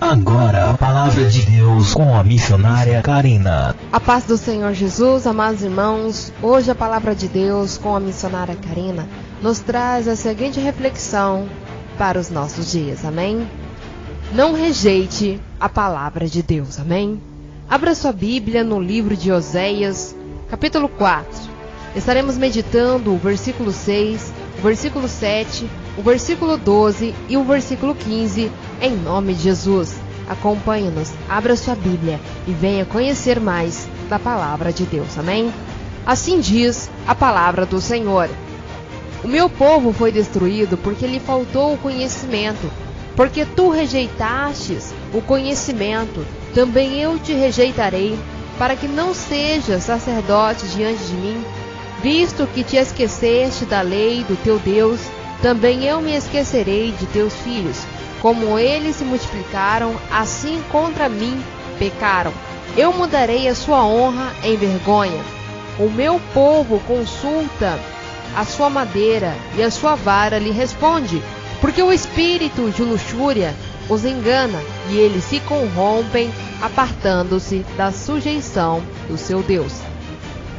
Agora a palavra de Deus com a missionária Karina. A paz do Senhor Jesus, amados irmãos. Hoje a palavra de Deus com a missionária Karina nos traz a seguinte reflexão para os nossos dias, amém? Não rejeite a palavra de Deus, amém? Abra sua Bíblia no livro de Oséias, capítulo 4. Estaremos meditando o versículo 6, o versículo 7, o versículo 12 e o versículo 15, em nome de Jesus. Acompanhe-nos, abra sua Bíblia e venha conhecer mais da palavra de Deus, amém? Assim diz a palavra do Senhor: o meu povo foi destruído porque lhe faltou o conhecimento. Porque tu rejeitastes o conhecimento, também eu te rejeitarei, para que não sejas sacerdote diante de mim. Visto que te esqueceste da lei do teu Deus, também eu me esquecerei de teus filhos. Como eles se multiplicaram, assim contra mim pecaram. Eu mudarei a sua honra em vergonha. O meu povo consulta a sua madeira, e a sua vara lhe responde. Porque o espírito de luxúria os engana, e eles se corrompem, apartando-se da sujeição do seu Deus.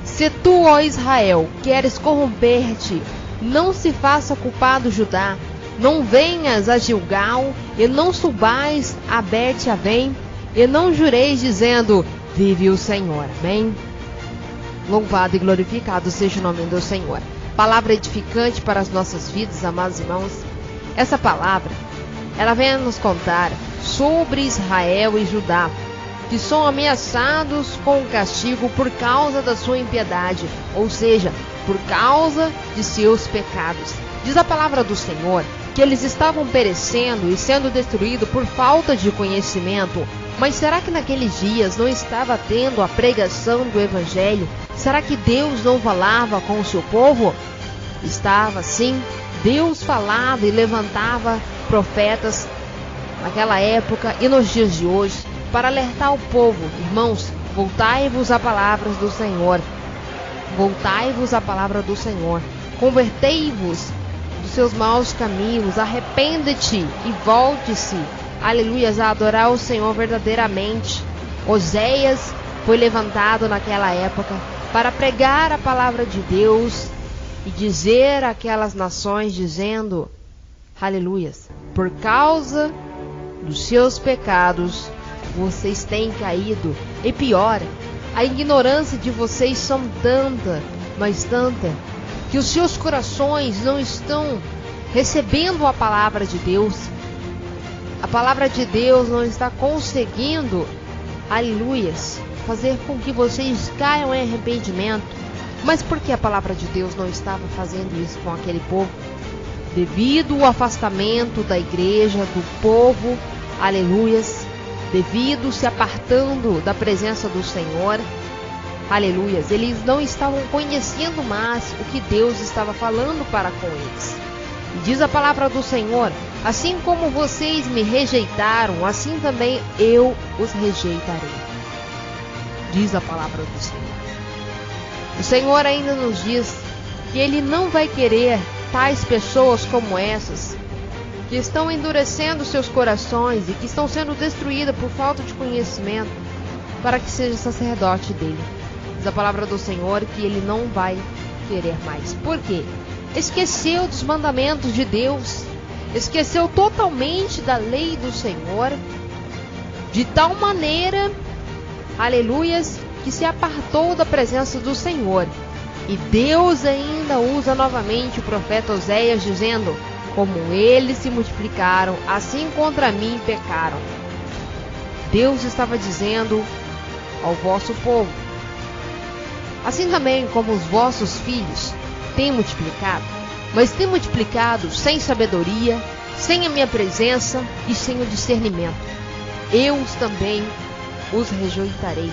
Se tu, ó Israel, queres corromper-te, não se faça culpado Judá, não venhas a Gilgal, e não subais a Bet-Avém, e não jureis dizendo, vive o Senhor, amém? Louvado e glorificado seja o nome do Senhor. Palavra edificante para as nossas vidas, amados irmãos. Essa palavra, ela vem a nos contar sobre Israel e Judá, que são ameaçados com o castigo por causa da sua impiedade, ou seja, por causa de seus pecados. Diz a palavra do Senhor que eles estavam perecendo e sendo destruídos por falta de conhecimento. Mas será que naqueles dias não estava tendo a pregação do Evangelho? Será que Deus não falava com o seu povo? Estava sim. Deus falava e levantava profetas naquela época e nos dias de hoje para alertar o povo. Irmãos, voltai-vos à palavra do Senhor. Voltai-vos à palavra do Senhor. Convertei-vos dos seus maus caminhos. Arrepende-te e volte-se, aleluias, a adorar o Senhor verdadeiramente. Oséias foi levantado naquela época para pregar a palavra de Deus e dizer àquelas nações, dizendo, aleluias, por causa dos seus pecados, vocês têm caído. E pior, a ignorância de vocês são tanta, mas tanta, que os seus corações não estão recebendo a palavra de Deus. A palavra de Deus não está conseguindo, aleluias, fazer com que vocês caiam em arrependimento. Mas por que a palavra de Deus não estava fazendo isso com aquele povo? Devido ao afastamento da igreja, do povo, aleluias, devido se apartando da presença do Senhor, aleluias, eles não estavam conhecendo mais o que Deus estava falando para com eles. E diz a palavra do Senhor, assim como vocês me rejeitaram, assim também eu os rejeitarei. Diz a palavra do Senhor. O Senhor ainda nos diz que Ele não vai querer tais pessoas como essas, que estão endurecendo seus corações e que estão sendo destruídas por falta de conhecimento, para que seja sacerdote dele. Diz a palavra do Senhor que Ele não vai querer mais. Por quê? Esqueceu dos mandamentos de Deus, esqueceu totalmente da lei do Senhor, de tal maneira, aleluias, que se apartou da presença do Senhor. E Deus ainda usa novamente o profeta Oséias, dizendo, como eles se multiplicaram, assim contra mim pecaram. Deus estava dizendo ao vosso povo, assim também como os vossos filhos têm multiplicado, mas têm multiplicado sem sabedoria, sem a minha presença e sem o discernimento. Eu também os rejeitarei.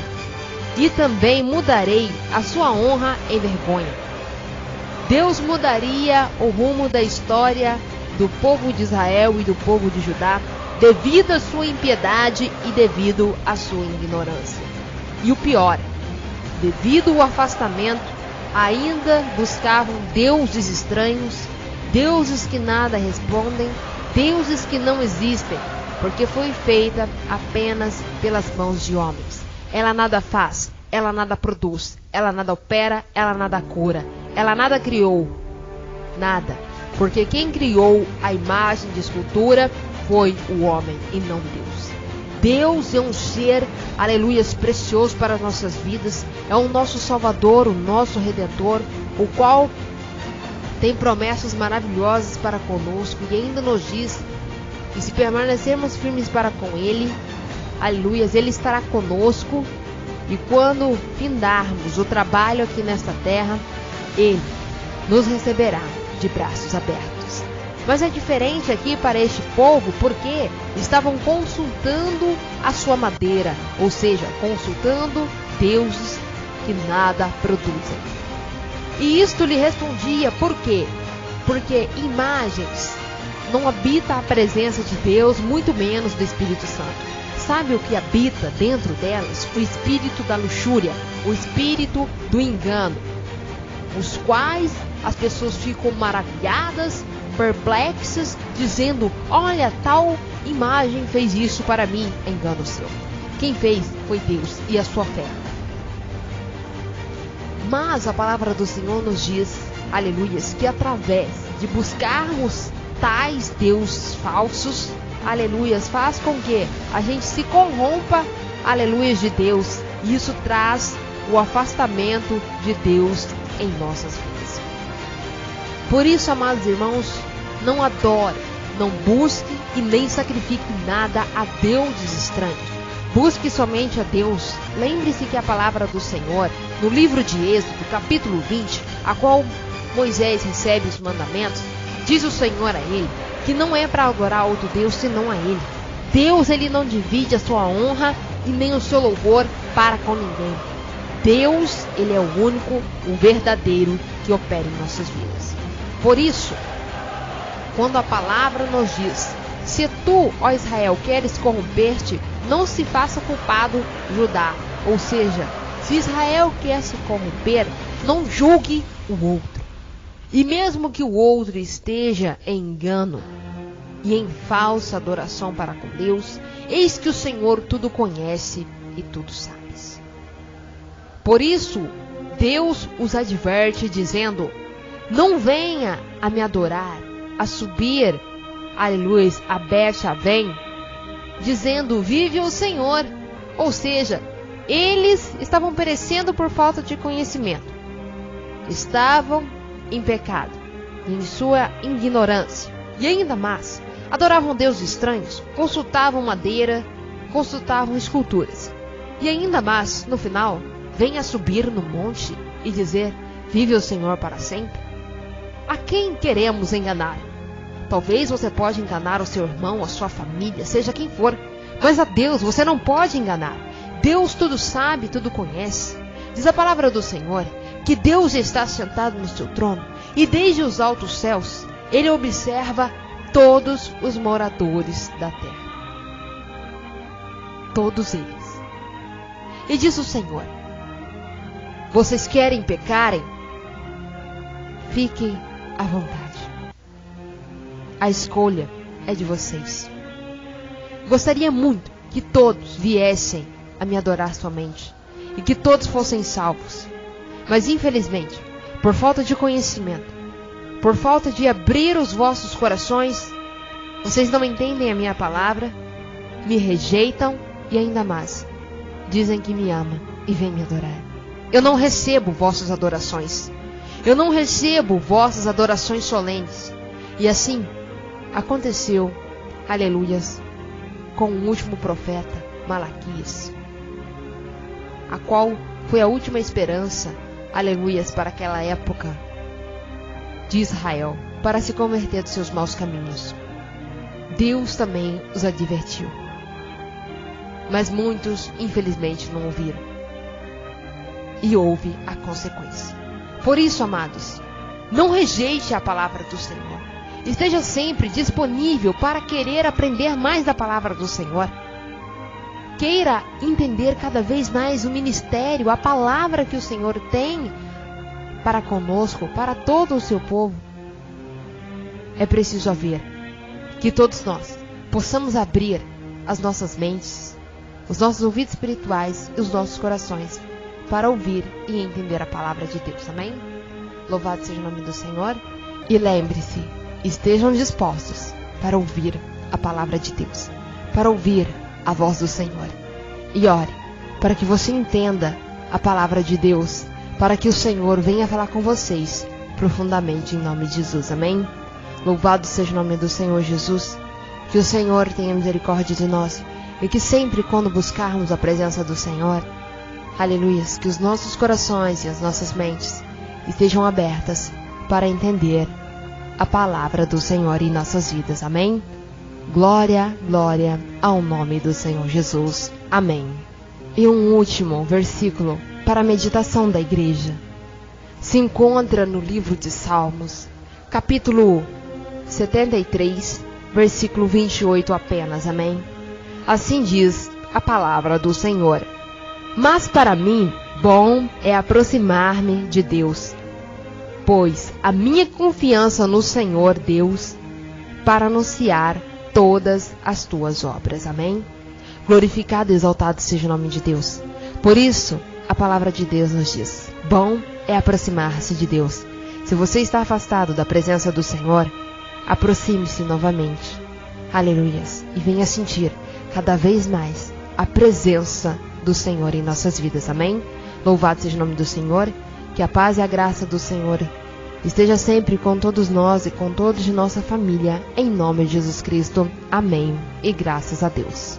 E também mudarei a sua honra em vergonha. Deus mudaria o rumo da história do povo de Israel e do povo de Judá devido à sua impiedade e devido à sua ignorância. E o pior, devido ao afastamento, ainda buscavam deuses estranhos, deuses que nada respondem, deuses que não existem. porque foi feita apenas pelas mãos de homens. Ela nada faz, ela nada produz, ela nada opera, ela nada cura, ela nada criou, nada, porque quem criou a imagem de escultura foi o homem e não Deus. Deus é um ser, aleluias, precioso para as nossas vidas, é o nosso Salvador, o nosso Redentor, o qual tem promessas maravilhosas para conosco e ainda nos diz que se permanecermos firmes para com Ele, aleluias, Ele estará conosco, e quando findarmos o trabalho aqui nesta terra, Ele nos receberá de braços abertos. Mas é diferente aqui para este povo porque estavam consultando a sua madeira, ou seja, consultando deuses que nada produzem. E isto lhe respondia por quê? Porque imagens não habita a presença de Deus, muito menos do Espírito Santo. Sabe o que habita dentro delas? O espírito da luxúria, o espírito do engano, os quais as pessoas ficam maravilhadas, perplexas, dizendo: olha, tal imagem fez isso para mim. Engano seu. Quem fez foi Deus e a sua fé. Mas a palavra do Senhor nos diz, aleluias, que através de buscarmos tais deuses falsos, aleluias, faz com que a gente se corrompa, aleluias, de Deus. E isso traz o afastamento de Deus em nossas vidas. Por isso, amados irmãos, não adore, não busque e nem sacrifique nada a deuses estranhos. Busque somente a Deus. Lembre-se que a palavra do Senhor, no livro de Êxodo, capítulo 20, a qual Moisés recebe os mandamentos, diz o Senhor a ele que não é para adorar outro Deus senão a Ele. Deus, Ele não divide a sua honra e nem o seu louvor para com ninguém. Deus, Ele é o único, o verdadeiro que opera em nossas vidas. Por isso, quando a palavra nos diz: se tu, ó Israel, queres corromper-te, não se faça culpado Judá. Ou seja, se Israel quer se corromper, não julgue o outro. E mesmo que o outro esteja em engano e em falsa adoração para com Deus, eis que o Senhor tudo conhece e tudo sabe. Por isso, Deus os adverte dizendo: não venha a me adorar, a subir, aleluia, a Bet-Avém, dizendo: vive o Senhor. Ou seja, eles estavam perecendo por falta de conhecimento. Estavam em pecado, em sua ignorância. E ainda mais, adoravam deuses estranhos, consultavam madeira, consultavam esculturas. E ainda mais, no final, venha subir no monte e dizer: vive o Senhor para sempre. A quem queremos enganar? Talvez você pode enganar o seu irmão, a sua família, seja quem for, mas a Deus você não pode enganar. Deus tudo sabe, tudo conhece. Diz a palavra do Senhor que Deus está sentado no seu trono e desde os altos céus Ele observa todos os moradores da terra. Todos eles. E diz o Senhor: vocês querem pecarem? Fiquem à vontade. A escolha é de vocês. Gostaria muito que todos viessem a me adorar somente e que todos fossem salvos. Mas infelizmente, por falta de conhecimento, por falta de abrir os vossos corações, vocês não entendem a minha palavra, me rejeitam e ainda mais, dizem que me amam e vêm me adorar. Eu não recebo vossas adorações. Eu não recebo vossas adorações solenes. E assim aconteceu, aleluias, com o último profeta, Malaquias, a qual foi a última esperança, aleluias, para aquela época de Israel, para se converter dos seus maus caminhos. Deus também os advertiu. Mas muitos, infelizmente, não ouviram. E houve a consequência. Por isso, amados, não rejeite a palavra do Senhor. Esteja sempre disponível para querer aprender mais da palavra do Senhor. Queira entender cada vez mais o ministério, a palavra que o Senhor tem para conosco, para todo o seu povo. É preciso haver que todos nós possamos abrir as nossas mentes, os nossos ouvidos espirituais e os nossos corações para ouvir e entender a palavra de Deus. Amém? Louvado seja o nome do Senhor. E lembre-se, estejam dispostos para ouvir a palavra de Deus, para ouvir a voz do Senhor. E ore para que você entenda a palavra de Deus, para que o Senhor venha falar com vocês profundamente em nome de Jesus. Amém? Louvado seja o nome do Senhor Jesus. Que o Senhor tenha misericórdia de nós e que sempre quando buscarmos a presença do Senhor, aleluias, que os nossos corações e as nossas mentes estejam abertas para entender a palavra do Senhor em nossas vidas. Amém? Glória, glória ao nome do Senhor Jesus. Amém. E um último versículo para a meditação da igreja se encontra no livro de Salmos, capítulo 73, versículo 28 apenas. Amém? Assim diz a palavra do Senhor: mas para mim, bom é aproximar-me de Deus, pois a minha confiança no Senhor Deus, para anunciar todas as tuas obras. Amém? Glorificado e exaltado seja o nome de Deus. Por isso, a palavra de Deus nos diz: bom é aproximar-se de Deus. Se você está afastado da presença do Senhor, aproxime-se novamente. Aleluias. E venha sentir cada vez mais a presença do Senhor em nossas vidas. Amém? Louvado seja o nome do Senhor. Que a paz e a graça do Senhor esteja sempre com todos nós e com todos de nossa família, em nome de Jesus Cristo. Amém. E graças a Deus.